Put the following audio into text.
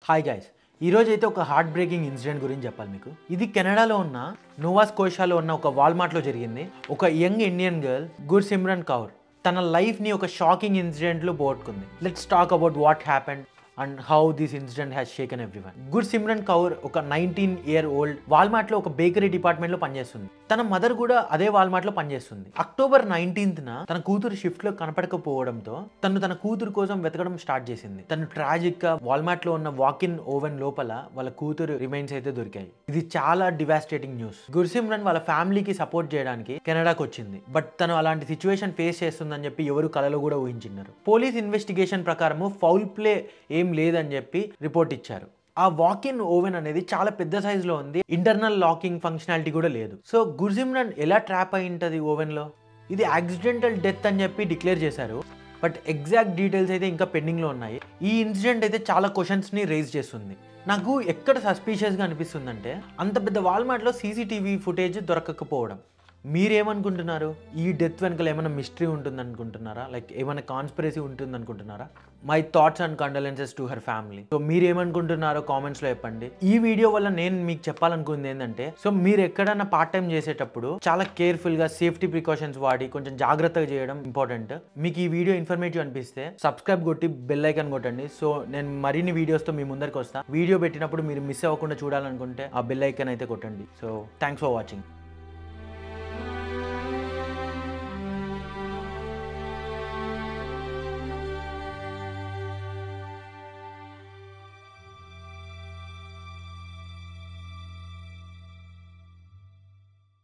Hi guys, ఈరోజు అయితే ఒక హార్ట్ బ్రేకింగ్ ఇన్సిడెంట్ గురించి చెప్పాలి మీకు. ఇది కెనడాలో ఉన్న నోవా స్కోషియాలో ఉన్న ఒక వాల్మార్ట్లో జరిగింది. ఒక young Indian girl Gursimran Kaur తన లైఫ్ని ఒక షాకింగ్ ఇన్సిడెంట్లో పోగొట్టుకుంది. Let's talk about what happened and how this incident has shaken everyone. Gursimran Kaur ఒక 19-year-old వాల్మార్ట్లో ఒక బేకరీ డిపార్ట్మెంట్లో పనిచేస్తుంది. తన మదర్ కూడా అదే వాల్మార్ట్లో పనిచేస్తుంది. అక్టోబర్ 19th తన కూతురు షిఫ్ట్లో కనపడకపోవడంతో తన కూతురు కోసం వెతకడం స్టార్ట్ చేసింది. తను ట్రాజిక్ గా వాల్మార్ట్లో ఉన్న వాకిన్ ఓవెన్ లోపల వాళ్ళ కూతురు రిమైన్స్ అయితే దొరికాయి. ఇది చాలా డివాస్టేటింగ్ న్యూస్. గుర్సిమ్రన్ వాళ్ళ ఫ్యామిలీకి సపోర్ట్ చేయడానికి కెనడాకి వచ్చింది. బట్ తను అలాంటి సిచ్యువేషన్ ఫేస్ చేస్తుందని చెప్పి ఎవరు కలలో కూడా ఊహించినారు. పోలీస్ ఇన్వెస్టిగేషన్ ప్రకారము ఫౌల్ ప్లే ఏం లేదని చెప్పి రిపోర్ట్ ఇచ్చారు. ఆ వాకిన్ ఓవెన్ అనేది చాలా పెద్ద సైజులో ఉంది. ఇంటర్నల్ లాకింగ్ ఫంక్షనాలిటీ కూడా లేదు. సో గుర్సిమ్రన్ ఎలా ట్రాప్ అయి ఉంటుంది ఓవెన్లో? ఇది యాక్సిడెంటల్ డెత్ అని చెప్పి డిక్లేర్ చేశారు. బట్ ఎగ్జాక్ట్ డీటెయిల్స్ అయితే ఇంకా పెండింగ్లో ఉన్నాయి. ఈ ఇన్సిడెంట్ అయితే చాలా క్వశ్చన్స్ని రేజ్ చేస్తుంది. నాకు ఎక్కడ సస్పీషియస్గా అనిపిస్తుందంటే, అంత పెద్ద వాల్మార్ట్లో సీసీటీవీ ఫుటేజ్ దొరకకపోవడం. మీరేమనుకుంటున్నారు? ఈ డెత్ వెనకాల ఏమైనా మిస్టరీ ఉంటుంది అనుకుంటున్నారా? లైక్ ఏమైనా కాన్స్పిరసీ ఉంటుంది అనుకుంటున్నారా? My thoughts and condolences to her family. So మీరేమనుకుంటున్నారో కామెంట్స్లో చెప్పండి. ఈ వీడియో వల్ల నేను మీకు చెప్పాలనుకుంది ఏంటంటే, సో మీరు ఎక్కడైనా పార్ట్ టైం చేసేటప్పుడు చాలా కేర్ఫుల్గా సేఫ్టీ ప్రికాషన్స్ వాడి కొంచెం జాగ్రత్తగా చేయడం ఇంపార్టెంట్. మీకు ఈ వీడియో ఇన్ఫర్మేటివ్ అనిపిస్తే సబ్స్క్రైబ్ కొట్టి బెల్ ఐకాన్ కొట్టండి. సో నేను మరిన్ని వీడియోస్తో మీ ముందరికి వస్తాను. వీడియో పెట్టినప్పుడు మీరు మిస్ అవ్వకుండా చూడాలనుకుంటే ఆ బెల్ ఐకాన్ అయితే కొట్టండి. So thanks for watching.